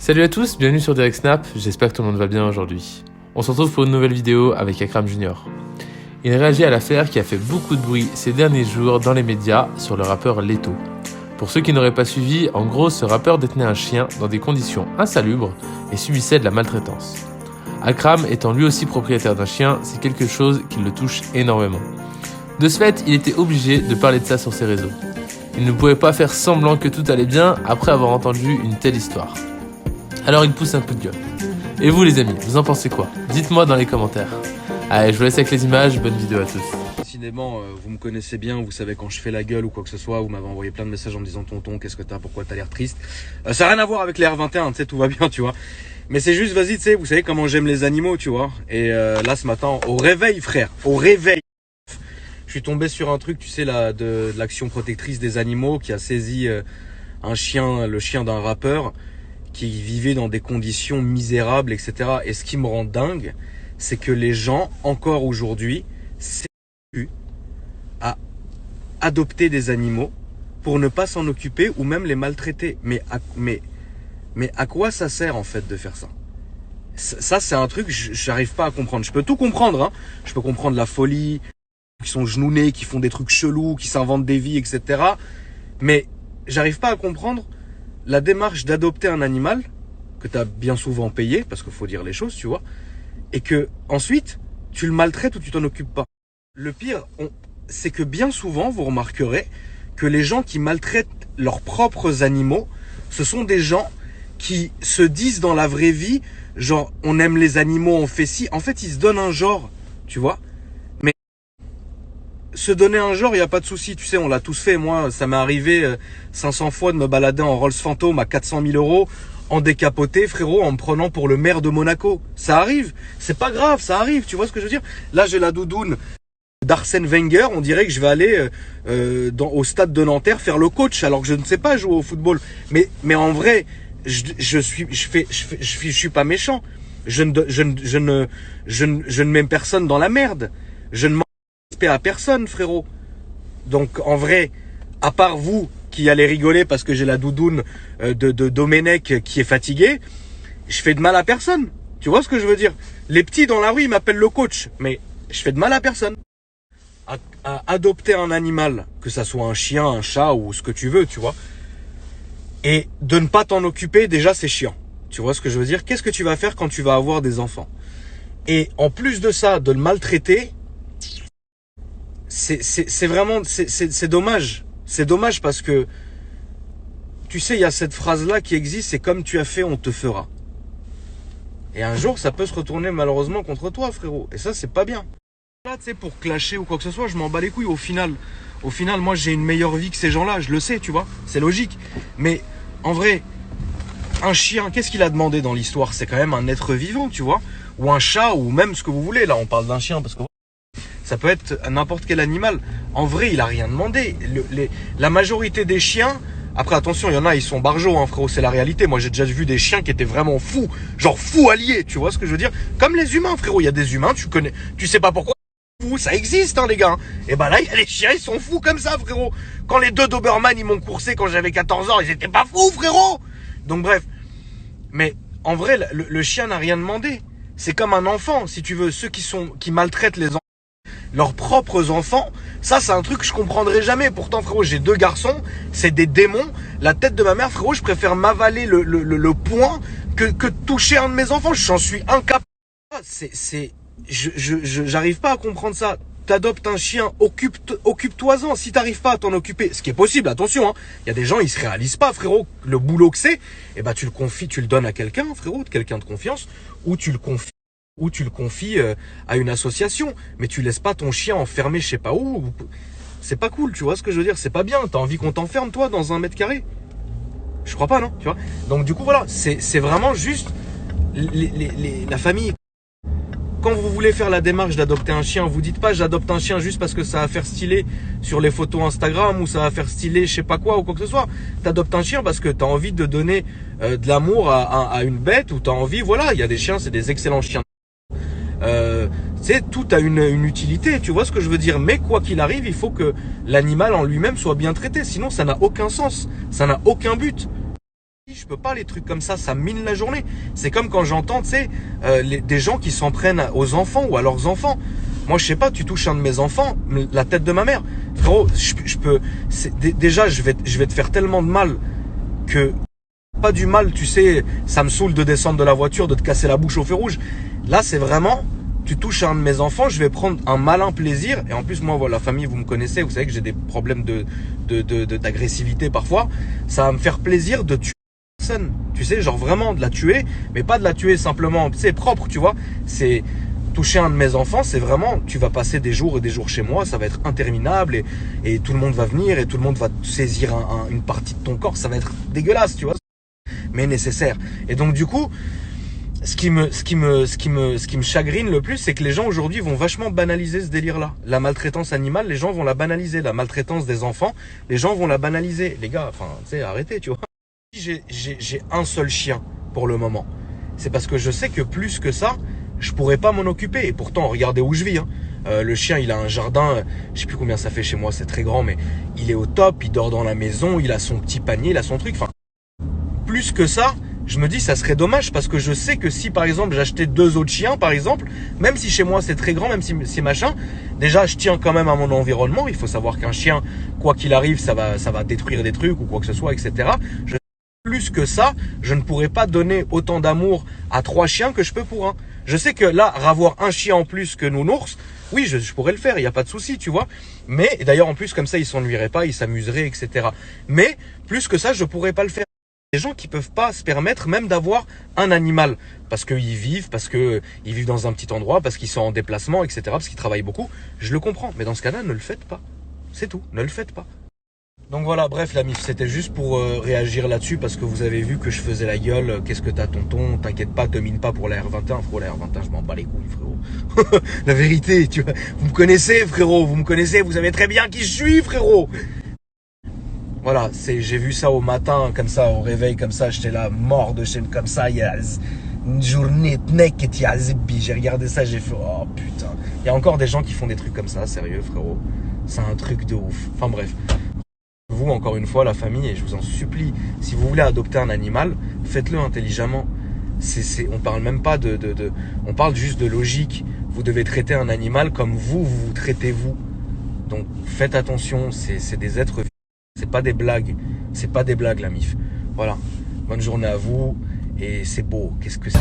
Salut à tous, bienvenue sur Direct Snap, j'espère que tout le monde va bien aujourd'hui. On se retrouve pour une nouvelle vidéo avec Akram Junior. Il réagit à l'affaire qui a fait beaucoup de bruit ces derniers jours dans les médias sur le rappeur Leto. Pour ceux qui n'auraient pas suivi, en gros ce rappeur détenait un chien dans des conditions insalubres et subissait de la maltraitance. Akram étant lui aussi propriétaire d'un chien, c'est quelque chose qui le touche énormément. De ce fait, il était obligé de parler de ça sur ses réseaux. Il ne pouvait pas faire semblant que tout allait bien après avoir entendu une telle histoire. Alors il pousse un coup de gueule. Et vous les amis, vous en pensez quoi? Dites-moi dans les commentaires. Allez, je vous laisse avec les images, bonne vidéo à tous. Décidément, vous me connaissez bien, vous savez quand je fais la gueule ou quoi que ce soit, vous m'avez envoyé plein de messages en me disant tonton, qu'est-ce que t'as, pourquoi t'as l'air triste. Ça n'a rien à voir avec les R21, tu sais, tout va bien, tu vois. Mais c'est juste, vas-y, tu sais, vous savez comment j'aime les animaux, tu vois. Et là, ce matin, au réveil, frère, au réveil, je suis tombé sur un truc, tu sais, là, de l'action protectrice des animaux qui a saisi un chien, le chien d'un rappeur qui vivait dans des conditions misérables, etc. Et ce qui me rend dingue, c'est que les gens, encore aujourd'hui, s'épuisent à adopter des animaux pour ne pas s'en occuper ou même les maltraiter. Mais à quoi ça sert en fait de faire ça? Ça, c'est un truc, j'arrive pas à comprendre. Je peux tout comprendre, hein. Je peux comprendre la folie, qui sont genounés, qui font des trucs chelous, qui s'inventent des vies, etc. Mais j'arrive pas à comprendre la démarche d'adopter un animal que tu as bien souvent payé, parce qu'il faut dire les choses, tu vois, et que ensuite tu le maltraites ou tu t'en occupes pas. Le pire, c'est que bien souvent, vous remarquerez que les gens qui maltraitent leurs propres animaux, ce sont des gens qui se disent dans la vraie vie, genre on aime les animaux, on fait ci. En fait, ils se donnent un genre, tu vois. Mais se donner un genre, il n'y a pas de souci, tu sais, on l'a tous fait. Moi, ça m'est arrivé 500 fois de me balader en Rolls Phantom à 400 000 euros, en décapoté, frérot, en me prenant pour le maire de Monaco. Ça arrive, c'est pas grave, ça arrive, tu vois ce que je veux dire? Là, j'ai la doudoune d'Arsène Wenger, on dirait que je vais aller au stade de Nanterre faire le coach, alors que je ne sais pas jouer au football. Mais en vrai, je suis pas méchant. Je ne mets personne dans la merde. Je ne manque de respect à personne, frérot. Donc, en vrai, à part vous qui allez rigoler parce que j'ai la doudoune de Domenech qui est fatigué, je fais de mal à personne. Tu vois ce que je veux dire? Les petits dans la rue, ils m'appellent le coach, mais je fais de mal à personne. À adopter un animal, que ça soit un chien, un chat ou ce que tu veux, tu vois, et de ne pas t'en occuper, déjà c'est chiant. Tu vois ce que je veux dire? Qu'est-ce que tu vas faire quand tu vas avoir des enfants? Et en plus de ça, de le maltraiter, c'est vraiment, c'est dommage. C'est dommage parce que, tu sais, il y a cette phrase-là qui existe, c'est comme tu as fait, on te fera. Et un jour, ça peut se retourner malheureusement contre toi, frérot. Et ça, c'est pas bien. Là, tu sais, pour clasher ou quoi que ce soit, je m'en bats les couilles. Au final, moi, j'ai une meilleure vie que ces gens-là. Je le sais, tu vois. C'est logique. Mais en vrai, un chien, qu'est-ce qu'il a demandé dans l'histoire? C'est quand même un être vivant, tu vois. Ou un chat, ou même ce que vous voulez. Là, on parle d'un chien parce que ça peut être n'importe quel animal. En vrai, il a rien demandé. La majorité des chiens... Après, attention, il y en a, ils sont barjots, hein, frérot, c'est la réalité. Moi, j'ai déjà vu des chiens qui étaient vraiment fous. Genre fous alliés, tu vois ce que je veux dire? Comme les humains, frérot. Il y a des humains, tu sais pas pourquoi. Ça existe, hein, les gars. Et ben là, il y a les chiens, ils sont fous comme ça, frérot. Quand les deux Doberman, ils m'ont coursé quand j'avais 14 ans, ils étaient pas fous, frérot. Donc, bref. Mais en vrai, le chien n'a rien demandé. C'est comme un enfant, si tu veux. Ceux qui maltraitent les enfants, leurs propres enfants, ça c'est un truc que je comprendrai jamais. Pourtant, frérot, j'ai 2 garçons, c'est des démons. La tête de ma mère, frérot, je préfère m'avaler le poing que toucher un de mes enfants. J'en suis incapable. J'arrive pas à comprendre ça. T'adoptes un chien, occupe-toi-en. Si t'arrives pas à t'en occuper, ce qui est possible, attention, hein. Il y a des gens, ils se réalisent pas, frérot, le boulot que c'est. Et bah, tu le confies, tu le donnes à quelqu'un, frérot, quelqu'un de confiance, ou tu le confies à une association, mais tu laisses pas ton chien enfermé je sais pas où. C'est pas cool, tu vois ce que je veux dire? C'est pas bien. T'as envie qu'on t'enferme, toi, dans 1 mètre carré? Je crois pas, non? Tu vois? Donc du coup, voilà, c'est vraiment juste la famille. Quand vous voulez faire la démarche d'adopter un chien, vous dites pas j'adopte un chien juste parce que ça va faire stylé sur les photos Instagram ou ça va faire stylé je sais pas quoi ou quoi que ce soit. T'adoptes un chien parce que t'as envie de donner de l'amour à une bête ou t'as envie, voilà, il y a des chiens, c'est des excellents chiens. Tout a une utilité, tu vois ce que je veux dire. Mais quoi qu'il arrive, il faut que l'animal en lui-même soit bien traité. Sinon, ça n'a aucun sens. Ça n'a aucun but. Je peux pas, les trucs comme ça me mine la journée. C'est comme quand j'entends, tu sais, des gens qui s'en prennent aux enfants ou à leurs enfants. Moi, je sais pas, tu touches un de mes enfants, la tête de ma mère. Frérot, je peux, déjà, je vais te faire tellement de mal que, pas du mal, tu sais, ça me saoule de descendre de la voiture, de te casser la bouche au feu rouge. Là, c'est vraiment, tu touches un de mes enfants, je vais prendre un malin plaisir. Et en plus, moi, voilà, la famille, vous me connaissez, vous savez que j'ai des problèmes d'agressivité parfois. Ça va me faire plaisir de tuer personne. Tu sais, genre vraiment de la tuer, mais pas de la tuer simplement, tu sais, propre, tu vois. C'est toucher un de mes enfants, c'est vraiment, tu vas passer des jours et des jours chez moi, ça va être interminable et tout le monde va venir et tout le monde va saisir une partie de ton corps, ça va être dégueulasse, tu vois, mais nécessaire. Et donc du coup, ce qui me chagrine le plus, c'est que les gens aujourd'hui vont vachement banaliser ce délire-là. La maltraitance animale, les gens vont la banaliser. La maltraitance des enfants, les gens vont la banaliser. Les gars, enfin, tu sais, arrêtez, tu vois. J'ai un seul chien pour le moment. C'est parce que je sais que plus que ça, je pourrais pas m'en occuper. Et pourtant, regardez où je vis. Hein. Le chien, il a un jardin, je sais plus combien ça fait chez moi, c'est très grand, mais il est au top, il dort dans la maison, il a son petit panier, il a son truc. Enfin, plus que ça, je me dis ça serait dommage parce que je sais que si par exemple j'achetais 2 autres chiens par exemple, même si chez moi c'est très grand, même si c'est machin, déjà je tiens quand même à mon environnement. Il faut savoir qu'un chien, quoi qu'il arrive, ça va détruire des trucs ou quoi que ce soit, etc. Plus que ça, je ne pourrais pas donner autant d'amour à 3 chiens que je peux pour un. Je sais que là, avoir un chien en plus que nounours, oui, je pourrais le faire, il n'y a pas de souci, tu vois. Mais d'ailleurs, en plus, comme ça, il s'ennuierait pas, il s'amuserait, etc. Mais plus que ça, je pourrais pas le faire. Des gens qui peuvent pas se permettre même d'avoir un animal parce qu'ils vivent, dans un petit endroit, parce qu'ils sont en déplacement, etc. Parce qu'ils travaillent beaucoup. Je le comprends, mais dans ce cas-là, ne le faites pas. C'est tout, ne le faites pas. Donc voilà, bref la mif, c'était juste pour réagir là-dessus parce que vous avez vu que je faisais la gueule. Qu'est-ce que t'as tonton? T'inquiète pas, te mine pas pour la R21, frérot, la R21 je m'en bats les couilles frérot. La vérité, tu vois, vous me connaissez frérot, vous me connaissez, vous savez très bien qui je suis frérot. Voilà, j'ai vu ça au matin comme ça, au réveil comme ça, j'étais là mort de chaîne comme ça, il y a une journée de j'ai regardé ça, j'ai fait oh putain. Il y a encore des gens qui font des trucs comme ça, sérieux frérot, c'est un truc de ouf. Enfin bref. Vous, encore une fois, la famille, et je vous en supplie, si vous voulez adopter un animal, faites-le intelligemment. On parle même pas on parle juste de logique. Vous devez traiter un animal comme vous traitez vous. Donc, faites attention, c'est des êtres vivants. C'est pas des blagues. C'est pas des blagues, la mif. Voilà. Bonne journée à vous, et c'est beau. Qu'est-ce que c'est?